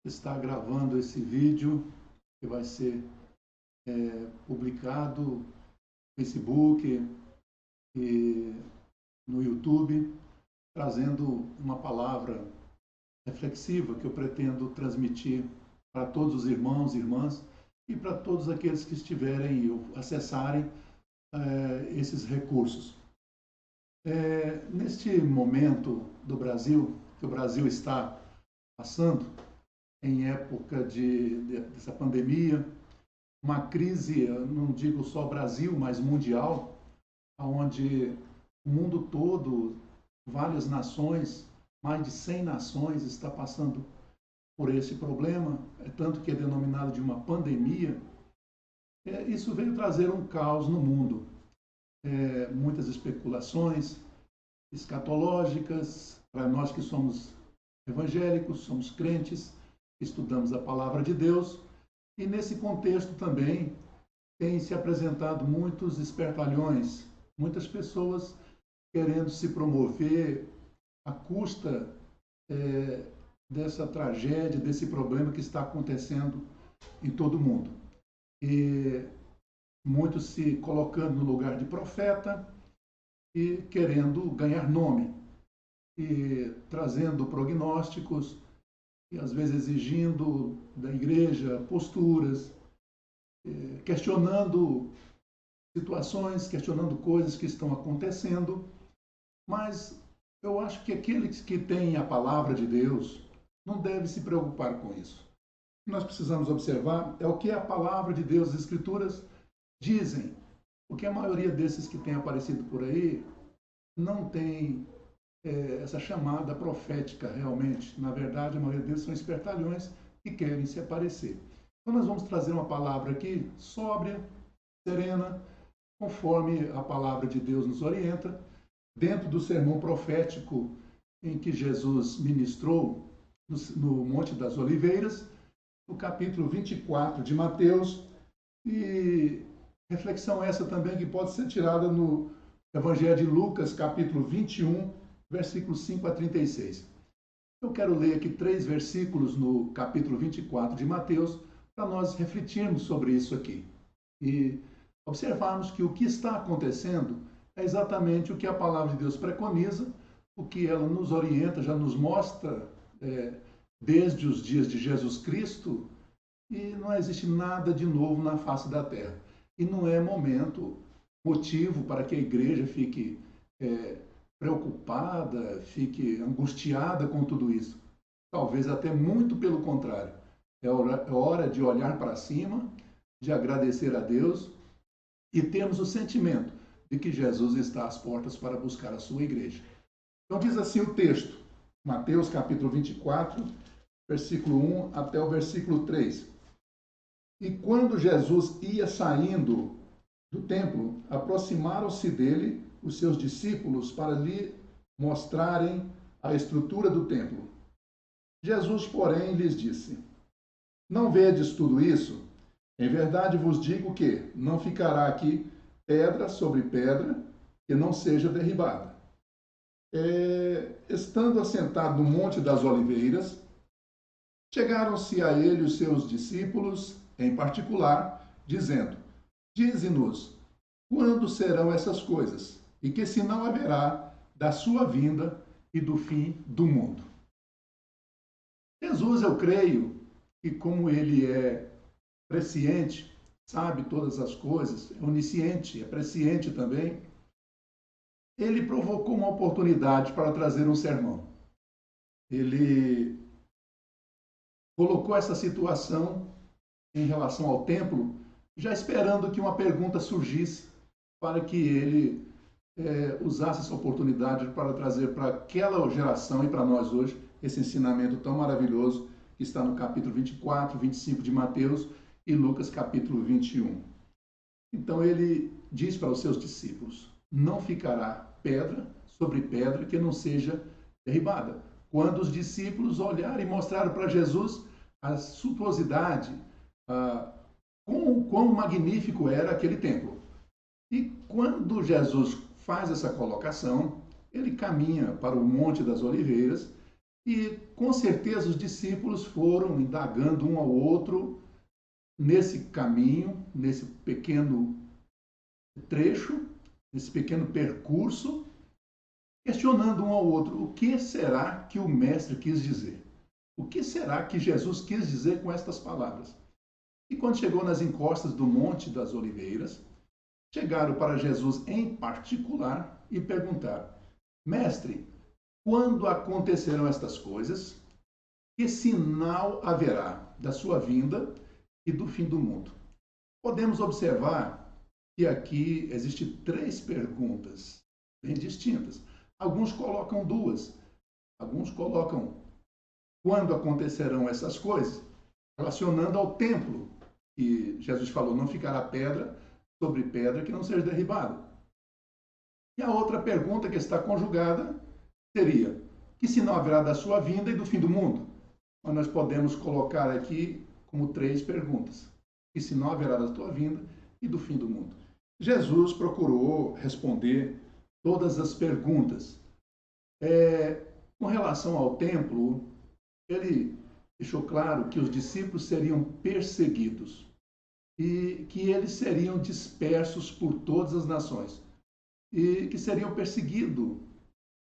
está gravando esse vídeo que vai ser publicado no Facebook e no YouTube, trazendo uma palavra reflexiva que eu pretendo transmitir para todos os irmãos e irmãs e para todos aqueles que estiverem ou acessarem esses recursos. Neste momento do Brasil, que o Brasil está passando, em época dessa pandemia, uma crise, não digo só Brasil, mas mundial, onde o mundo todo, várias nações, mais de 100 nações está passando por esse problema, tanto que é denominado de uma pandemia. Isso veio trazer um caos no mundo. Muitas especulações escatológicas, para nós que somos evangélicos, somos crentes, estudamos a palavra de Deus, e nesse contexto também tem se apresentado muitos espertalhões, muitas pessoas querendo se promover à custa dessa tragédia, desse problema que está acontecendo em todo o mundo. E muitos se colocando no lugar de profeta e querendo ganhar nome, e trazendo prognósticos, e às vezes exigindo da igreja posturas, questionando situações, questionando coisas que estão acontecendo. Mas eu acho que aqueles que têm a palavra de Deus não devem se preocupar com isso. O que nós precisamos observar é o que a palavra de Deus, as Escrituras, dizem. Porque a maioria desses que tem aparecido por aí não tem essa chamada profética realmente. Na verdade, a maioria deles são espertalhões que querem se aparecer. Então nós vamos trazer uma palavra aqui sóbria, serena, conforme a palavra de Deus nos orienta, dentro do sermão profético em que Jesus ministrou no Monte das Oliveiras, no capítulo 24 de Mateus, e reflexão essa também que pode ser tirada no Evangelho de Lucas, capítulo 21, versículos 5 a 36. Eu quero ler aqui 3 versículos no capítulo 24 de Mateus, para nós refletirmos sobre isso aqui. E observarmos que o que está acontecendo é exatamente o que a palavra de Deus preconiza, o que ela nos orienta, já nos mostra desde os dias de Jesus Cristo, e não existe nada de novo na face da terra. E não é motivo para que a igreja fique preocupada, fique angustiada com tudo isso. Talvez até muito pelo contrário. É hora de olhar para cima, de agradecer a Deus e termos o sentimento de que Jesus está às portas para buscar a sua igreja. Então diz assim o texto, Mateus capítulo 24, versículo 1 até o versículo 3. E quando Jesus ia saindo do templo, aproximaram-se dele os seus discípulos para lhe mostrarem a estrutura do templo. Jesus, porém, lhes disse: Não vedes tudo isso? Em verdade vos digo que não ficará aqui pedra sobre pedra que não seja derribada. Estando assentado no Monte das Oliveiras, chegaram-se a ele os seus discípulos, em particular, dizendo: Dize-nos, quando serão essas coisas? E que sinal haverá da sua vinda e do fim do mundo? Jesus, eu creio que como ele é presciente, sabe todas as coisas, é onisciente, é presciente também, ele provocou uma oportunidade para trazer um sermão. Ele colocou essa situação em relação ao templo, já esperando que uma pergunta surgisse para que ele usasse essa oportunidade para trazer para aquela geração e para nós hoje esse ensinamento tão maravilhoso que está no capítulo 24, 25 de Mateus e Lucas capítulo 21. Então ele diz para os seus discípulos: não ficará pedra sobre pedra que não seja derribada. Quando os discípulos olharam e mostraram para Jesus a suntuosidade, quão magnífico era aquele templo. E quando Jesus faz essa colocação, ele caminha para o Monte das Oliveiras E com certeza os discípulos foram indagando um ao outro nesse caminho, nesse pequeno trecho, nesse pequeno percurso, questionando um ao outro: o que será que o mestre quis dizer? O que será que Jesus quis dizer com estas palavras? E quando chegou nas encostas do Monte das Oliveiras, chegaram para Jesus em particular e perguntaram: Mestre, quando acontecerão estas coisas? Que sinal haverá da sua vinda e do fim do mundo? Podemos observar que aqui existem três perguntas bem distintas. Alguns colocam duas. Alguns colocam quando acontecerão essas coisas, relacionando ao templo, que Jesus falou, não ficará pedra sobre pedra que não seja derribada. E a outra pergunta que está conjugada seria, que sinal haverá da sua vinda e do fim do mundo? Mas nós podemos colocar aqui como três perguntas. Que sinal haverá da tua vinda e do fim do mundo? Jesus procurou responder todas as perguntas. Com relação ao templo, ele deixou claro que os discípulos seriam perseguidos e que eles seriam dispersos por todas as nações e que seriam perseguidos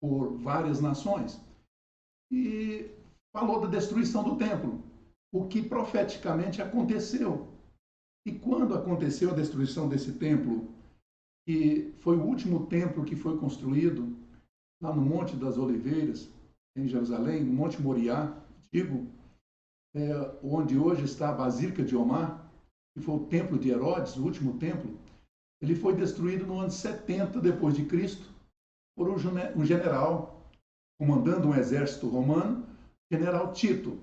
por várias nações. E falou da destruição do templo, o que profeticamente aconteceu. E quando aconteceu a destruição desse templo, que foi o último templo que foi construído lá no Monte das Oliveiras, em Jerusalém, no Monte Moriá, antigo, onde hoje está a Basílica de Omar, que foi o templo de Herodes, o último templo, ele foi destruído no ano 70 depois de Cristo por um general comandando um exército romano, general Tito,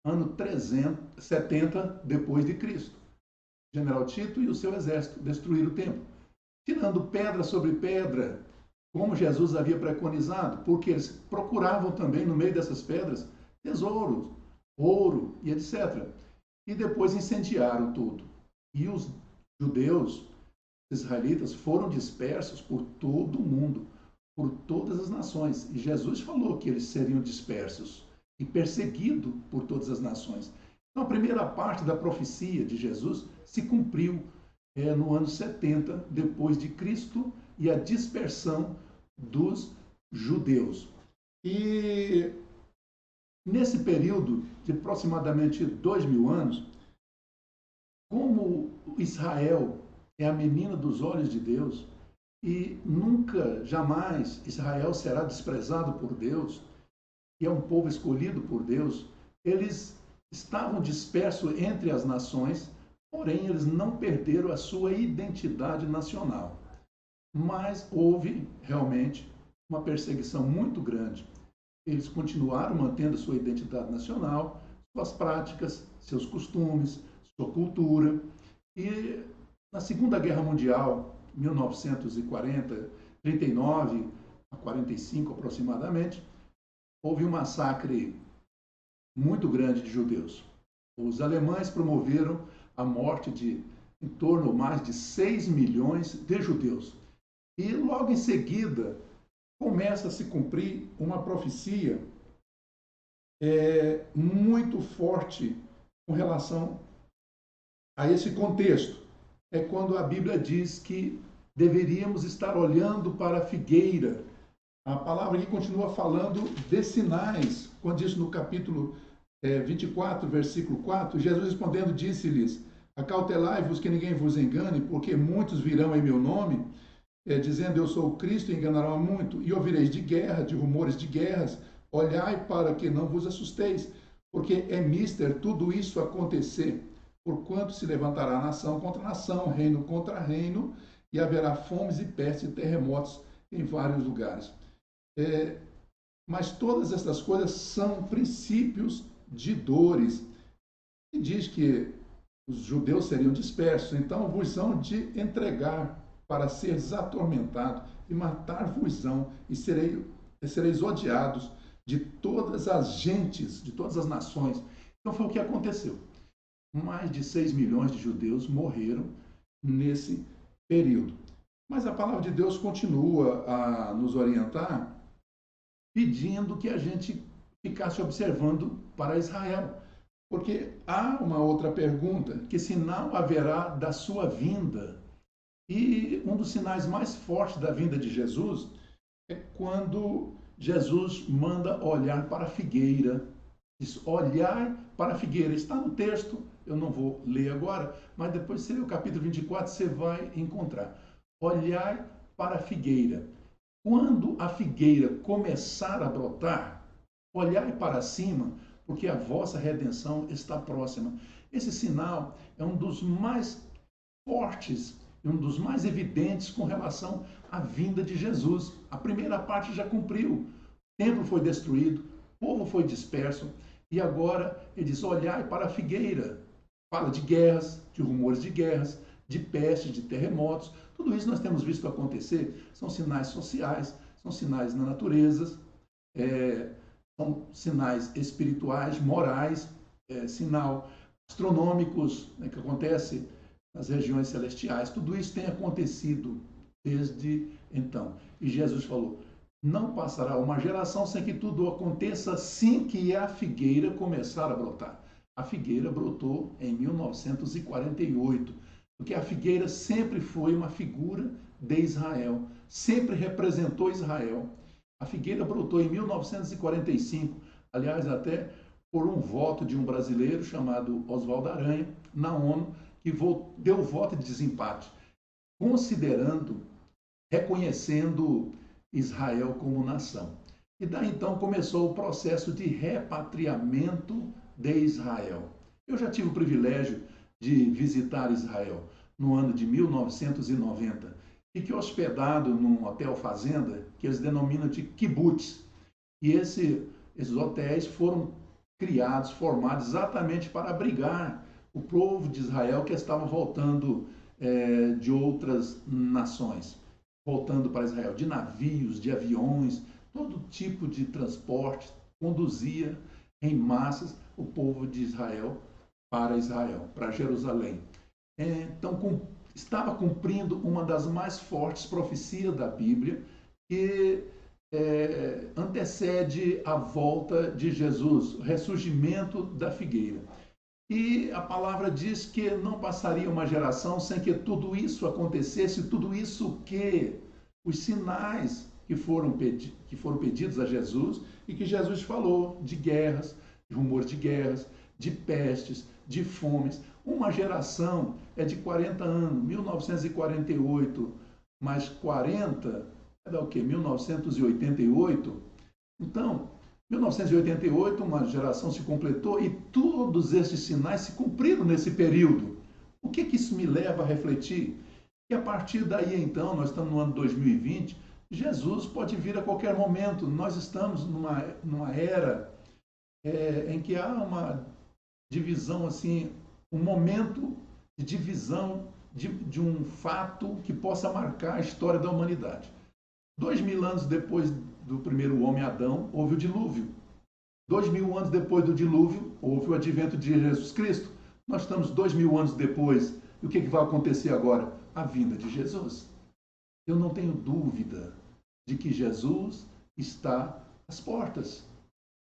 ano 370 depois de Cristo. General Tito e o seu exército destruíram o templo, tirando pedra sobre pedra, como Jesus havia preconizado, porque eles procuravam também no meio dessas pedras tesouros, ouro e etc. E depois incendiaram tudo. E os judeus, israelitas, foram dispersos por todo o mundo, por todas as nações. E Jesus falou que eles seriam dispersos e perseguidos por todas as nações. Então, a primeira parte da profecia de Jesus se cumpriu no ano 70 depois de Cristo e a dispersão dos judeus. E nesse período de aproximadamente 2000 anos, como Israel é a menina dos olhos de Deus e nunca, jamais Israel será desprezado por Deus, e é um povo escolhido por Deus, eles estavam dispersos entre as nações, porém eles não perderam a sua identidade nacional. Mas houve realmente uma perseguição muito grande. Eles continuaram mantendo sua identidade nacional, suas práticas, seus costumes, sua cultura. E na Segunda Guerra Mundial, 1940, 39 a 45 aproximadamente, houve um massacre muito grande de judeus. Os alemães promoveram a morte de em torno mais de 6 milhões de judeus. E logo em seguida começa a se cumprir uma profecia muito forte com relação a esse contexto. É quando a Bíblia diz que deveríamos estar olhando para a figueira. A palavra aqui continua falando de sinais, quando diz no capítulo 24, versículo 4, Jesus respondendo disse-lhes, acautelai-vos que ninguém vos engane, porque muitos virão em meu nome, dizendo eu sou o Cristo, e enganarão a muito, e ouvireis de guerra, de rumores de guerras, olhai para que não vos assusteis, porque é mister tudo isso acontecer, porquanto se levantará nação contra nação, reino contra reino, e haverá fomes e pestes e terremotos em vários lugares. Mas todas estas coisas são princípios de dores. E diz que os judeus seriam dispersos, então vos hão de entregar para seres atormentados e matar-vos-ão, e sereis odiados de todas as gentes, de todas as nações. Então foi o que aconteceu. Mais de 6 milhões de judeus morreram nesse período. Mas a palavra de Deus continua a nos orientar, pedindo que a gente ficasse observando para Israel. Porque há uma outra pergunta: que sinal haverá da sua vinda? E um dos sinais mais fortes da vinda de Jesus é quando Jesus manda olhar para a figueira. Diz, olhar para a figueira. Está no texto, eu não vou ler agora, mas depois você lê o capítulo 24, você vai encontrar. Olhar para a figueira. Quando a figueira começar a brotar, olhai para cima, porque a vossa redenção está próxima. Esse sinal é um dos mais fortes e um dos mais evidentes com relação à vinda de Jesus. A primeira parte já cumpriu. O templo foi destruído, o povo foi disperso, e agora ele diz, olhai para a figueira. Fala de guerras, de rumores de guerras, de pestes, de terremotos. Tudo isso nós temos visto acontecer. São sinais sociais, são sinais na natureza, são sinais espirituais, morais, sinal astronômicos, né, que acontece nas regiões celestiais. Tudo isso tem acontecido desde então. E Jesus falou, não passará uma geração sem que tudo aconteça assim que a figueira começar a brotar. A figueira brotou em 1948, porque a figueira sempre foi uma figura de Israel, sempre representou Israel. A figueira brotou em 1945, aliás, até por um voto de um brasileiro chamado Oswaldo Aranha, na ONU, que deu voto de desempate, considerando, reconhecendo Israel como nação. E daí então começou o processo de repatriamento de Israel. Eu já tive o privilégio de visitar Israel no ano de 1990. Fiquei hospedado num hotel fazenda que eles denominam de kibbutz. E esses hotéis foram criados, formados exatamente para abrigar o povo de Israel que estava voltando de outras nações, voltando para Israel, de navios, de aviões, todo tipo de transporte conduzia em massas o povo de Israel, para Jerusalém. Então, estava cumprindo uma das mais fortes profecias da Bíblia, que antecede a volta de Jesus, o ressurgimento da figueira. E a palavra diz que não passaria uma geração sem que tudo isso acontecesse, tudo isso que os sinais que foram pedidos a Jesus e que Jesus falou de guerras, de rumores de guerras, de pestes, de fomes. Uma geração é de 40 anos, 1948 mais 40, é o quê? 1988. Então, 1988, uma geração se completou e todos esses sinais se cumpriram nesse período. O que isso me leva a refletir? Que a partir daí, então, nós estamos no ano 2020, Jesus pode vir a qualquer momento. Nós estamos numa era em que há uma divisão, assim, um momento de divisão de um fato que possa marcar a história da humanidade. 2000 anos depois do primeiro homem Adão, houve o dilúvio. 2000 anos depois do dilúvio, houve o advento de Jesus Cristo. Nós estamos 2000 anos depois. E o que vai acontecer agora? A vinda de Jesus. Eu não tenho dúvida de que Jesus está às portas.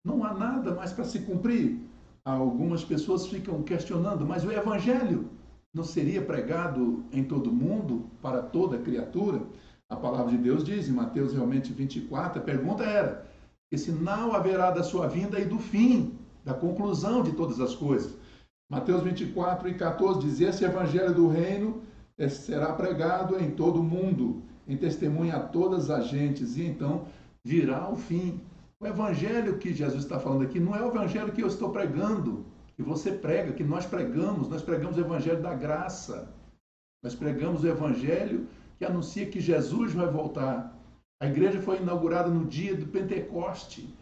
Não há nada mais para se cumprir. Algumas pessoas ficam questionando, mas o Evangelho não seria pregado em todo mundo, para toda criatura? A palavra de Deus diz, em Mateus realmente 24, a pergunta era, que sinal haverá da sua vinda e do fim, da conclusão de todas as coisas? Mateus 24 e 14 diz, esse evangelho do reino será pregado em todo o mundo, em testemunha a todas as gentes, e então virá o fim. O evangelho que Jesus está falando aqui não é o evangelho que eu estou pregando, que você prega, que nós pregamos o evangelho da graça. Nós pregamos o evangelho que anuncia que Jesus vai voltar. A igreja foi inaugurada no dia do Pentecoste,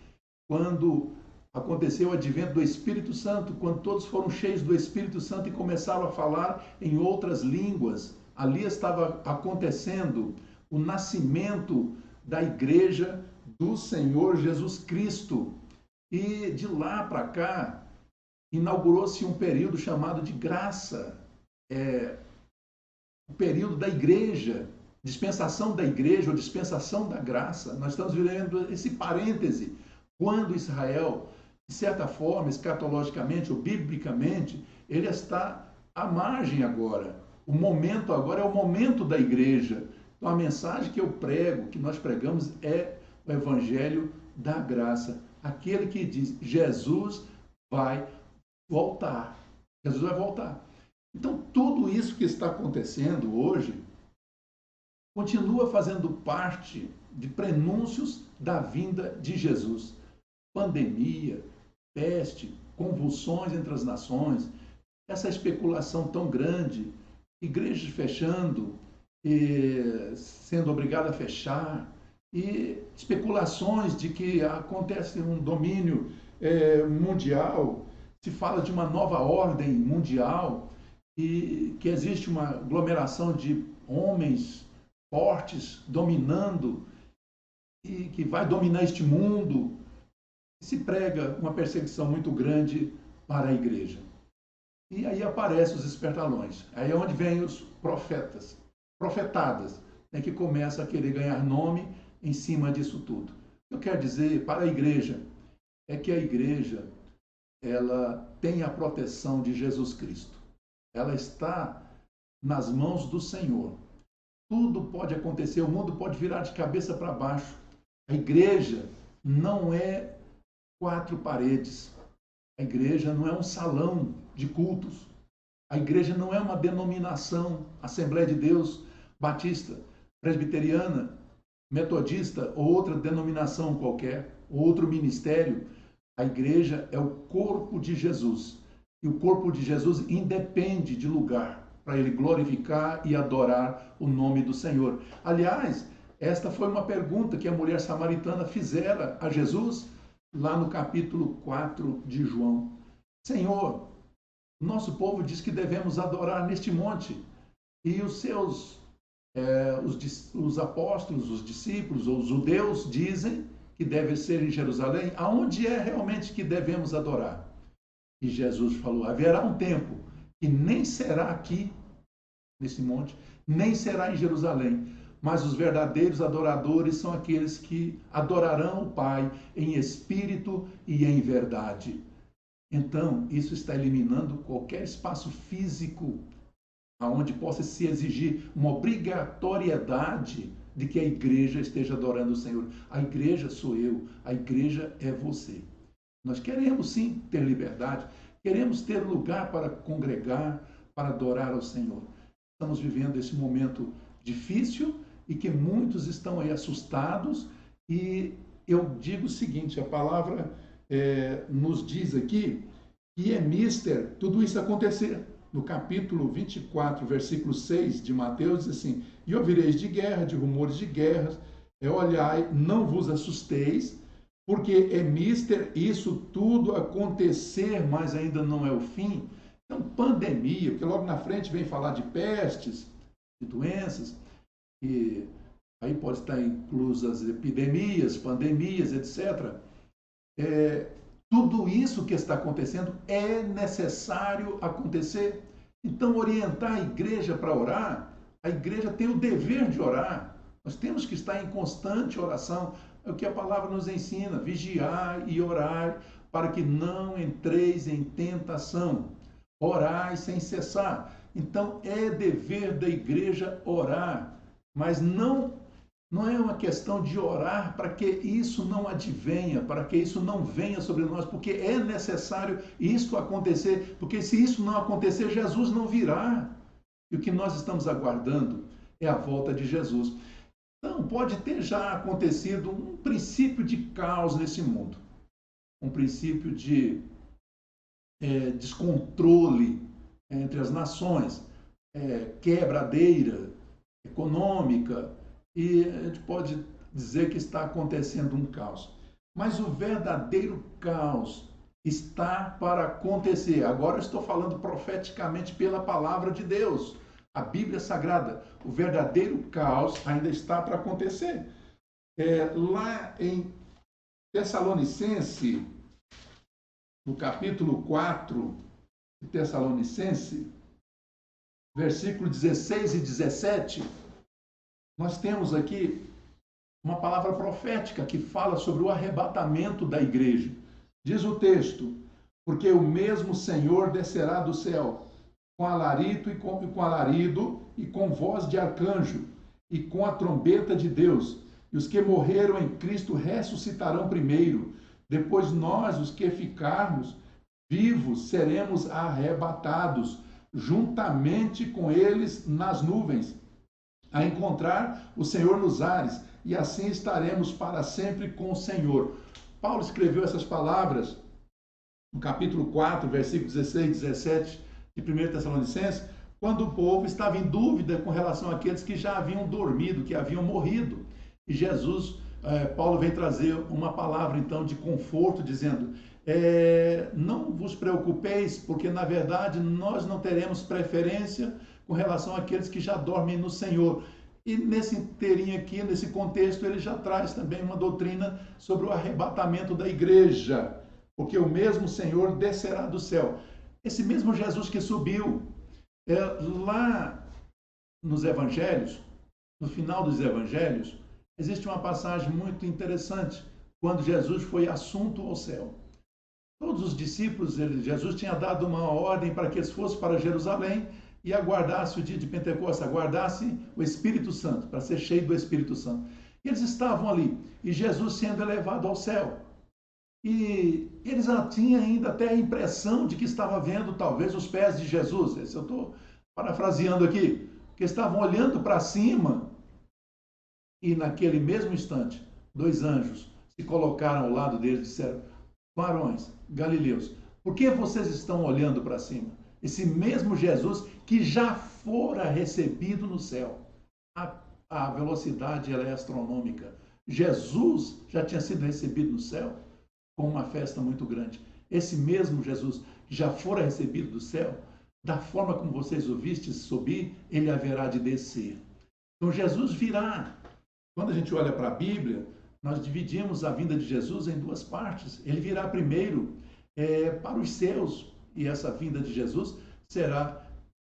quando aconteceu o advento do Espírito Santo, quando todos foram cheios do Espírito Santo e começaram a falar em outras línguas. Ali estava acontecendo o nascimento da igreja do Senhor Jesus Cristo. E de lá para cá, inaugurou-se um período chamado de graça, o período da igreja, dispensação da igreja ou dispensação da graça. Nós estamos vivendo esse parêntese, quando Israel, de certa forma, escatologicamente ou biblicamente, ele está à margem agora. O momento agora é o momento da igreja. Então a mensagem que eu prego, que nós pregamos, é o evangelho da graça. Aquele que diz, Jesus vai voltar. Jesus vai voltar. Então tudo isso que está acontecendo hoje continua fazendo parte de prenúncios da vinda de Jesus. Pandemia, peste, convulsões entre as nações, essa especulação tão grande, igrejas fechando, sendo obrigada a fechar, e especulações de que acontece um domínio mundial, se fala de uma nova ordem mundial, e que existe uma aglomeração de homens fortes dominando, e que vai dominar este mundo. Se prega uma perseguição muito grande para a igreja. E aí aparecem os espertalhões. Aí é onde vêm os profetas, profetadas, né, que começam a querer ganhar nome em cima disso tudo. Eu quero dizer para a igreja é que a igreja ela tem a proteção de Jesus Cristo. Ela está nas mãos do Senhor. Tudo pode acontecer, o mundo pode virar de cabeça para baixo. A igreja não é quatro paredes. A igreja não é um salão de cultos. A igreja não é uma denominação, Assembleia de Deus, Batista, Presbiteriana, Metodista ou outra denominação qualquer, ou outro ministério. A igreja é o corpo de Jesus. E o corpo de Jesus independe de lugar para ele glorificar e adorar o nome do Senhor. Aliás, esta foi uma pergunta que a mulher samaritana fizera a Jesus lá no capítulo 4 de João. Senhor, nosso povo diz que devemos adorar neste monte, e os apóstolos, os discípulos, os judeus dizem que deve ser em Jerusalém. Aonde é realmente que devemos adorar? E Jesus falou, haverá um tempo que nem será aqui, nesse monte, nem será em Jerusalém, mas os verdadeiros adoradores são aqueles que adorarão o Pai em espírito e em verdade. Então, isso está eliminando qualquer espaço físico aonde possa se exigir uma obrigatoriedade de que a igreja esteja adorando o Senhor. A igreja sou eu, a igreja é você. Nós queremos sim ter liberdade, queremos ter lugar para congregar, para adorar ao Senhor. Estamos vivendo esse momento difícil e que muitos estão aí assustados, e eu digo o seguinte, a palavra nos diz aqui que é mister tudo isso acontecer. No capítulo 24, versículo 6 de Mateus, diz assim, e ouvireis de guerra, de rumores de guerras, olhai, não vos assusteis, porque é mister isso tudo acontecer, mas ainda não é o fim. Então, pandemia, porque logo na frente vem falar de pestes, de doenças, e aí pode estar inclusas epidemias, pandemias, etc. Tudo isso que está acontecendo é necessário acontecer. Então, orientar a igreja para orar, a igreja tem o dever de orar. Nós temos que estar em constante oração. É o que a palavra nos ensina, vigiar e orar para que não entreis em tentação. Orai sem cessar. Então, é dever da igreja orar, mas não é uma questão de orar para que isso não advenha, para que isso não venha sobre nós, porque é necessário isso acontecer, porque se isso não acontecer, Jesus não virá. E o que nós estamos aguardando é a volta de Jesus. Então, pode ter já acontecido um princípio de caos nesse mundo, um princípio de descontrole entre as nações, quebradeira econômica, e a gente pode dizer que está acontecendo um caos. Mas o verdadeiro caos está para acontecer. Agora eu estou falando profeticamente pela palavra de Deus, a Bíblia Sagrada. O verdadeiro caos ainda está para acontecer. Lá em Tessalonicense, no capítulo 4 de Tessalonicense, versículo 16 e 17, nós temos aqui uma palavra profética que fala sobre o arrebatamento da igreja. Diz o texto: porque o mesmo Senhor descerá do céu com alarido com alarido e com voz de arcanjo e com a trombeta de Deus. E os que morreram em Cristo ressuscitarão primeiro. Depois nós, os que ficarmos vivos, seremos arrebatados juntamente com eles nas nuvens, a encontrar o Senhor nos ares, e assim estaremos para sempre com o Senhor. Paulo escreveu essas palavras no capítulo 4, versículos 16 e 17 de 1 Tessalonicenses, quando o povo estava em dúvida com relação àqueles que já haviam dormido, que haviam morrido. E Paulo vem trazer uma palavra então de conforto, dizendo: não vos preocupeis, porque na verdade nós não teremos preferência com relação àqueles que já dormem no Senhor. E nesse inteirinho aqui, nesse contexto, ele já traz também uma doutrina sobre o arrebatamento da igreja, porque o mesmo Senhor descerá do céu. Esse mesmo Jesus que subiu, lá nos evangelhos, no final dos evangelhos, existe uma passagem muito interessante, quando Jesus foi assunto ao céu. Todos os discípulos, Jesus tinha dado uma ordem para que eles fossem para Jerusalém e aguardassem o dia de Pentecostes, aguardassem o Espírito Santo, para ser cheio do Espírito Santo. E eles estavam ali, e Jesus sendo elevado ao céu. E eles tinham ainda até a impressão de que estava vendo talvez os pés de Jesus. Esse eu estou parafraseando aqui, que estavam olhando para cima e naquele mesmo instante, dois anjos se colocaram ao lado deles e disseram: varões galileus, por que vocês estão olhando para cima? Esse mesmo Jesus que já fora recebido no céu. A velocidade ela é astronômica. Jesus já tinha sido recebido no céu com uma festa muito grande. Esse mesmo Jesus que já fora recebido do céu, da forma como vocês o vistes subir, ele haverá de descer. Então Jesus virá. Quando a gente olha para a Bíblia, nós dividimos a vinda de Jesus em duas partes. Ele virá primeiro para os seus, e essa vinda de Jesus será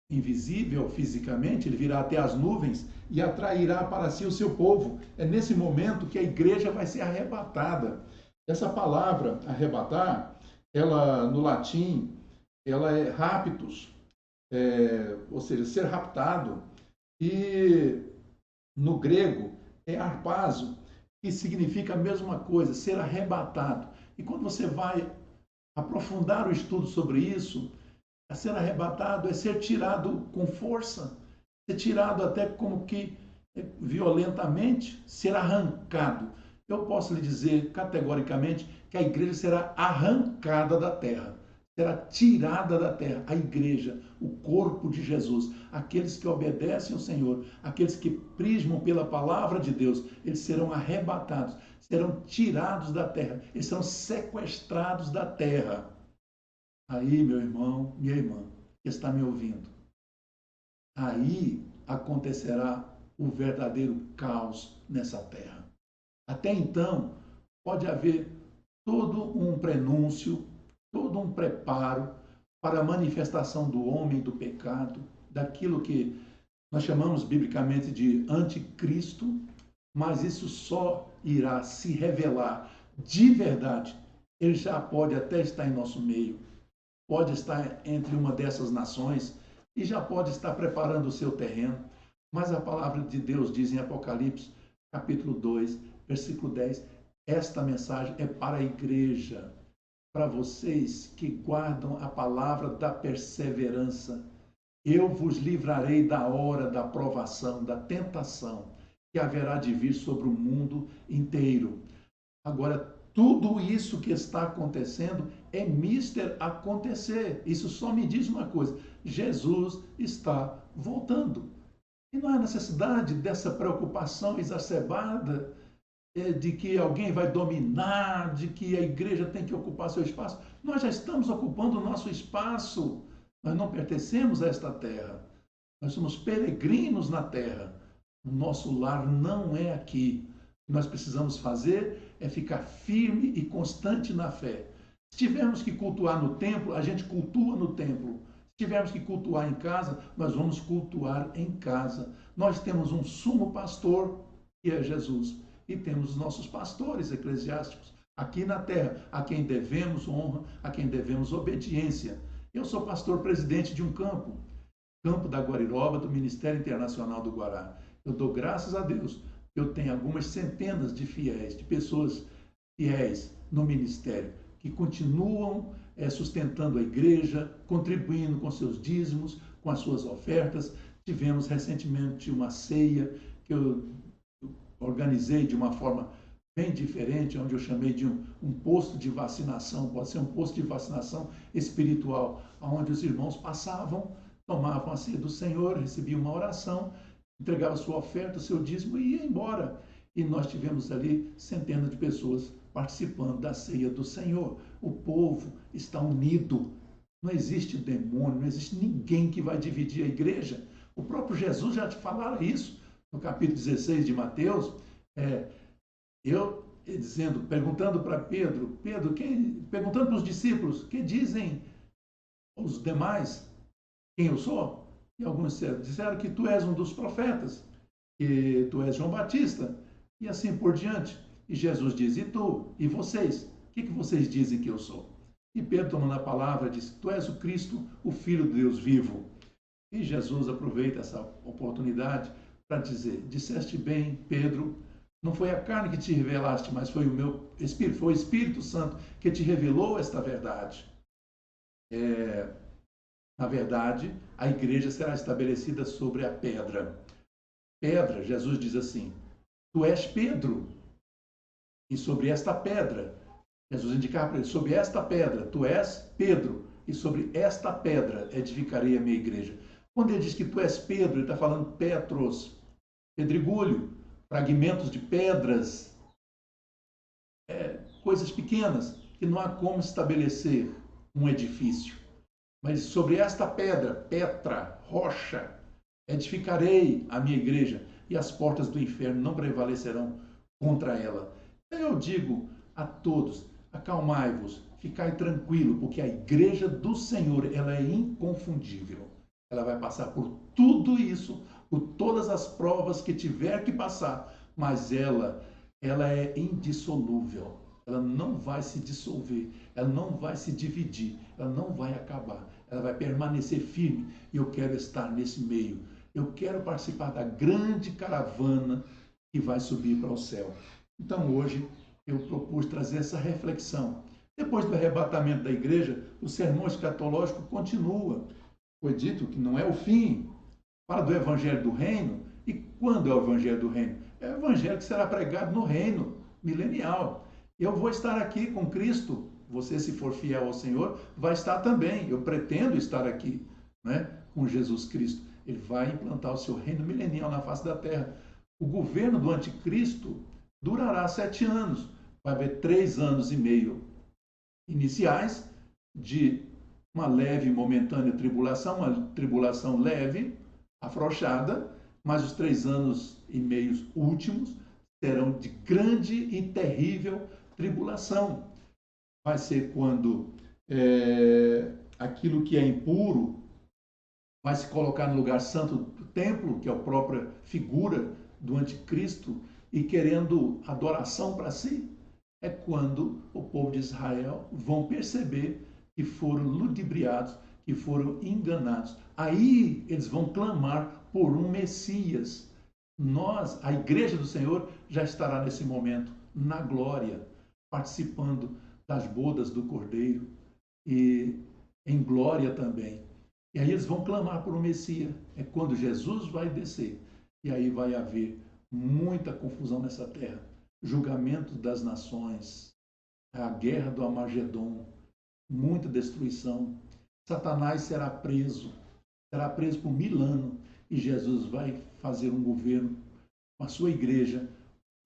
invisível fisicamente, ele virá até as nuvens e atrairá para si o seu povo. É nesse momento que a igreja vai ser arrebatada. Essa palavra arrebatar, ela no latim, ela é raptus, ou seja, ser raptado, e no grego é harpazo, que significa a mesma coisa, ser arrebatado. E quando você vai aprofundar o estudo sobre isso, ser arrebatado é ser tirado com força, ser tirado até como que violentamente, ser arrancado. Eu posso lhe dizer categoricamente que a igreja será arrancada da terra, será tirada da terra. A igreja, o corpo de Jesus, aqueles que obedecem ao Senhor, aqueles que prismam pela palavra de Deus, eles serão arrebatados, serão tirados da terra, eles serão sequestrados da terra. Aí, meu irmão, minha irmã, que está me ouvindo, aí acontecerá o verdadeiro caos nessa terra. Até então, pode haver todo um prenúncio, todo um preparo para a manifestação do homem do pecado, daquilo que nós chamamos biblicamente de anticristo, mas isso só irá se revelar de verdade. Ele já pode até estar em nosso meio, pode estar entre uma dessas nações e já pode estar preparando o seu terreno. Mas a palavra de Deus diz em Apocalipse, capítulo 2, versículo 10, esta mensagem é para a igreja, para vocês que guardam a palavra da perseverança. Eu vos livrarei da hora da provação, da tentação, que haverá de vir sobre o mundo inteiro. Agora, tudo isso que está acontecendo é mister acontecer. Isso só me diz uma coisa: Jesus está voltando. E não há necessidade dessa preocupação exacerbada de que alguém vai dominar, de que a igreja tem que ocupar seu espaço. Nós já estamos ocupando o nosso espaço. Nós não pertencemos a esta terra. Nós somos peregrinos na terra. O nosso lar não é aqui. O que nós precisamos fazer é ficar firme e constante na fé. Se tivermos que cultuar no templo, a gente cultua no templo. Se tivermos que cultuar em casa, nós vamos cultuar em casa. Nós temos um sumo pastor, que é Jesus. e temos os nossos pastores eclesiásticos aqui na terra, a quem devemos honra, a quem devemos obediência. Eu sou pastor presidente de um campo da Guariroba, do Ministério Internacional do Guará. Eu dou graças a Deus que eu tenho algumas centenas de fiéis, de pessoas fiéis no ministério, que continuam sustentando a igreja, contribuindo com seus dízimos, com as suas ofertas. Tivemos recentemente uma ceia que eu organizei de uma forma bem diferente, onde eu chamei de um posto de vacinação, pode ser um posto de vacinação espiritual, onde os irmãos passavam, tomavam a ceia do Senhor, recebiam uma oração, entregavam sua oferta, seu dízimo e iam embora. E nós tivemos ali centenas de pessoas participando da ceia do Senhor. O povo está unido. Não existe demônio, não existe ninguém que vai dividir a igreja. O próprio Jesus já te falara isso no capítulo 16 de Mateus. Perguntando para Pedro, perguntando para os discípulos, que dizem os demais quem eu sou? E alguns disseram que tu és um dos profetas, que tu és João Batista, e assim por diante. E Jesus diz, e tu? E vocês? O que vocês dizem que eu sou? E Pedro, tomando a palavra, diz, tu és o Cristo, o Filho de Deus vivo. E Jesus aproveita essa oportunidade para dizer, disseste bem, Pedro, não foi a carne que te revelaste, mas foi o meu Espírito, foi o Espírito Santo que te revelou esta verdade. Na verdade, a igreja será estabelecida sobre a pedra. Pedra, Jesus diz assim, tu és Pedro, e sobre esta pedra, Jesus indicava para ele, sobre esta pedra, tu és Pedro, e sobre esta pedra edificarei a minha igreja. Quando ele diz que tu és Pedro, ele está falando Petros, pedregulho, fragmentos de pedras, coisas pequenas, que não há como estabelecer um edifício. Mas sobre esta pedra, Petra, rocha, edificarei a minha igreja, e as portas do inferno não prevalecerão contra ela. Então eu digo a todos, acalmai-vos, ficai tranquilo, porque a igreja do Senhor, ela é inconfundível. Ela vai passar por tudo isso, por todas as provas que tiver que passar, mas ela é indissolúvel. Ela não vai se dissolver, ela não vai se dividir, ela não vai acabar, ela vai permanecer firme. E eu quero estar nesse meio. Eu quero participar da grande caravana que vai subir para o céu. Então hoje eu propus trazer essa reflexão. Depois do arrebatamento da igreja, o sermão escatológico continua. Foi dito que não é o fim. Fala do evangelho do reino. E quando é o evangelho do reino? É o evangelho que será pregado no reino milenial. Eu vou estar aqui com Cristo. Você, se for fiel ao Senhor, vai estar também. Eu pretendo estar aqui, né, com Jesus Cristo. Ele vai implantar o seu reino milenial na face da terra. O governo do anticristo durará 7 anos. Vai haver 3 anos e meio iniciais de uma leve e momentânea tribulação, uma tribulação leve, afrouxada, mas os 3 anos e meio últimos serão de grande e terrível tribulação. Vai ser quando aquilo que é impuro vai se colocar no lugar santo do templo, que é a própria figura do anticristo, e querendo adoração para si. É quando o povo de Israel vão perceber que foram ludibriados, que foram enganados. Aí eles vão clamar por um Messias. Nós, a igreja do Senhor, já estará nesse momento na glória, participando das bodas do Cordeiro e em glória também. E aí eles vão clamar por um Messias. É quando Jesus vai descer. E aí vai haver muita confusão nessa terra. Julgamento das nações, a guerra do Armagedon, muita destruição. Satanás será preso por 1000 anos, e Jesus vai fazer um governo com a sua igreja,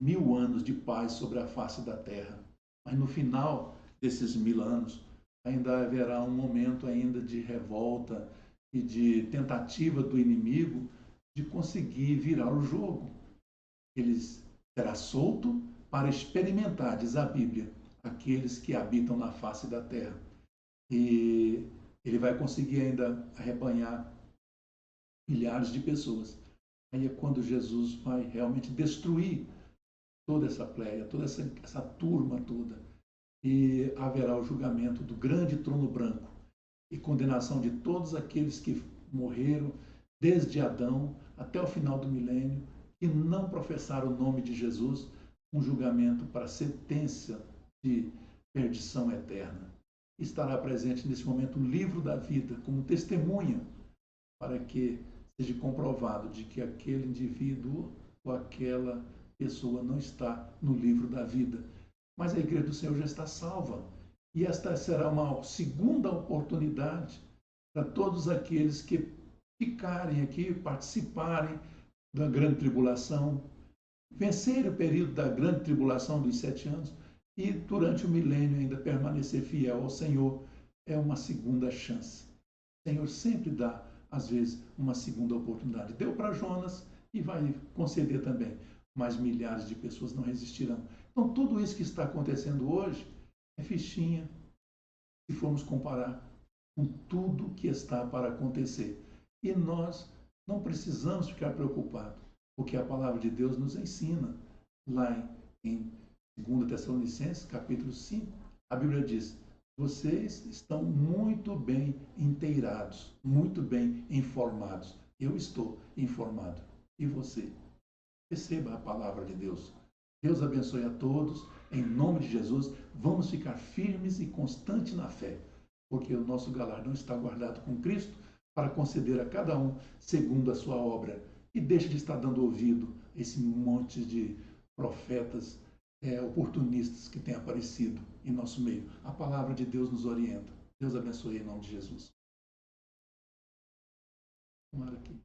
1000 anos de paz sobre a face da terra. Mas no final desses 1000 anos, ainda haverá um momento ainda de revolta e de tentativa do inimigo de conseguir virar o jogo. Ele será solto para experimentar, diz a Bíblia, aqueles que habitam na face da terra. E ele vai conseguir ainda arrebanhar milhares de pessoas. Aí é quando Jesus vai realmente destruir toda essa pleia, toda essa turma toda. E haverá o julgamento do grande trono branco e condenação de todos aqueles que morreram desde Adão até o final do milênio e não professaram o nome de Jesus, um julgamento para sentença de perdição eterna. Estará presente nesse momento o livro da vida como testemunha para que seja comprovado de que aquele indivíduo ou aquela pessoa não está no livro da vida. Mas a igreja do Senhor já está salva. E esta será uma segunda oportunidade para todos aqueles que ficarem aqui, participarem da grande tribulação, vencerem o período da grande tribulação dos 7 anos e durante o milênio ainda permanecer fiel ao Senhor. É uma segunda chance. O Senhor sempre dá, às vezes, uma segunda oportunidade. Deu para Jonas e vai conceder também, mas milhares de pessoas não resistirão. Então, tudo isso que está acontecendo hoje é fichinha, se formos comparar com tudo que está para acontecer. E nós não precisamos ficar preocupados, porque a palavra de Deus nos ensina, lá em 2 Tessalonicenses, capítulo 5, a Bíblia diz: vocês estão muito bem inteirados, muito bem informados. Eu estou informado. E você? Receba a palavra de Deus. Deus abençoe a todos. Em nome de Jesus, vamos ficar firmes e constantes na fé, porque o nosso galardão está guardado com Cristo para conceder a cada um segundo a sua obra. E deixe de estar dando ouvido a esse monte de profetas oportunistas que têm aparecido em nosso meio. A palavra de Deus nos orienta. Deus abençoe em nome de Jesus. Tomara que